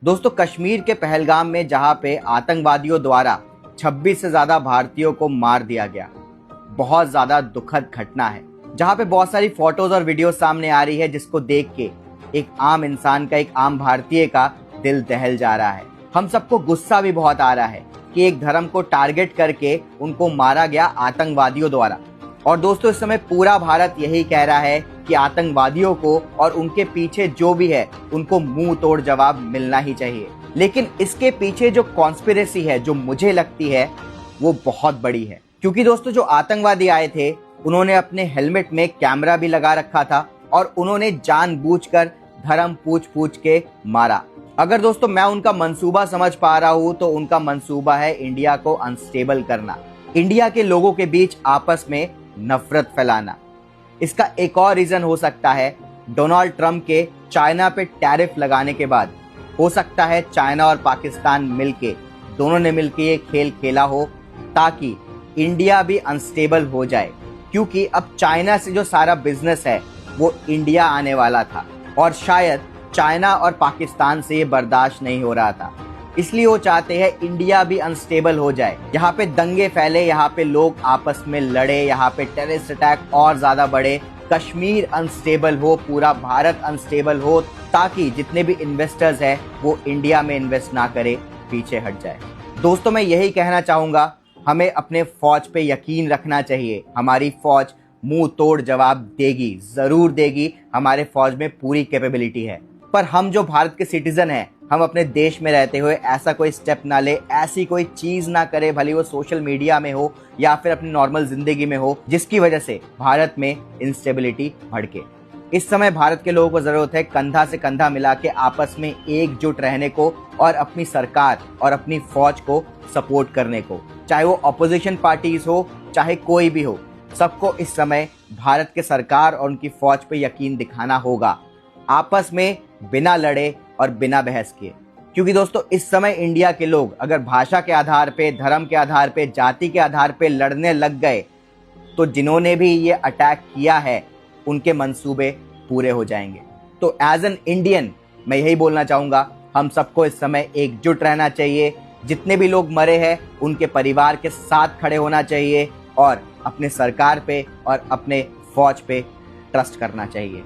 दोस्तों, कश्मीर के पहलगाम में जहां पे आतंकवादियों द्वारा 26 से ज्यादा भारतीयों को मार दिया गया, बहुत ज्यादा दुखद घटना है। जहां पे बहुत सारी फोटोज और वीडियो सामने आ रही है, जिसको देख के एक आम इंसान का, एक आम भारतीय का दिल दहल जा रहा है। हम सबको गुस्सा भी बहुत आ रहा है कि एक धर्म को टारगेट करके उनको मारा गया आतंकवादियों द्वारा। और दोस्तों, इस समय पूरा भारत यही कह रहा है कि आतंकवादियों को और उनके पीछे जो भी है उनको मुंह तोड़ जवाब मिलना ही चाहिए। लेकिन इसके पीछे जो कॉन्स्पिरेसी है, जो मुझे लगती है, वो बहुत बड़ी है। क्योंकि दोस्तों, जो आतंकवादी आए थे उन्होंने अपने हेलमेट में कैमरा भी लगा रखा था और उन्होंने जानबूझकर धर्म पूछ पूछ के मारा। अगर दोस्तों मैं उनका मंसूबा समझ पा रहा हूं तो उनका मंसूबा है इंडिया को अनस्टेबल करना, इंडिया के लोगों के बीच आपस में नफरत फैलाना। इसका एक और रीजन हो सकता है डोनाल्ड ट्रंप के चाइना पे टैरिफ लगाने के बाद। हो सकता है चाइना और पाकिस्तान मिलके, दोनों ने मिलके ये खेल खेला हो ताकि इंडिया भी अनस्टेबल हो जाए। क्योंकि अब चाइना से जो सारा बिजनेस है वो इंडिया आने वाला था और शायद चाइना और पाकिस्तान से ये बर्दाश्त नहीं हो रहा था, इसलिए वो चाहते हैं इंडिया भी अनस्टेबल हो जाए। यहाँ पे दंगे फैले, यहाँ पे लोग आपस में लड़े, यहाँ पे टेररिस्ट अटैक और ज्यादा बढ़े, कश्मीर अनस्टेबल हो, पूरा भारत अनस्टेबल हो, ताकि जितने भी इन्वेस्टर्स हैं वो इंडिया में इन्वेस्ट ना करे, पीछे हट जाए। दोस्तों, मैं यही कहना चाहूंगा, हमें अपने फौज पे यकीन रखना चाहिए। हमारी फौज मुंह तोड़ जवाब देगी, जरूर देगी। हमारे फौज में पूरी कैपेबिलिटी है। पर हम जो भारत के सिटीजन हैं, हम अपने देश में रहते हुए ऐसा कोई स्टेप ना ले, ऐसी कोई चीज ना करे, भले वो सोशल मीडिया में हो या फिर अपनी नॉर्मल जिंदगी में हो, जिसकी वजह से भारत में इंस्टेबिलिटी भड़के। इस समय भारत के लोगों को जरूरत है कंधा से कंधा मिला के आपस में एकजुट रहने को और अपनी सरकार और अपनी फौज को सपोर्ट करने को। चाहे वो ऑपोजिशन पार्टीज हो, चाहे कोई भी हो, सबको इस समय भारत के सरकार और उनकी फौज पे यकीन दिखाना होगा, आपस में बिना लड़े और बिना बहस किए। क्योंकि दोस्तों, इस समय इंडिया के लोग अगर भाषा के आधार पे, धर्म के आधार पे, जाति के आधार पे लड़ने लग गए तो जिन्होंने भी ये अटैक किया है उनके मंसूबे पूरे हो जाएंगे। तो एज एन इंडियन मैं यही बोलना चाहूंगा, हम सबको इस समय एकजुट रहना चाहिए। जितने भी लोग मरे हैं उनके परिवार के साथ खड़े होना चाहिए और अपने सरकार पे और अपने फौज पे ट्रस्ट करना चाहिए।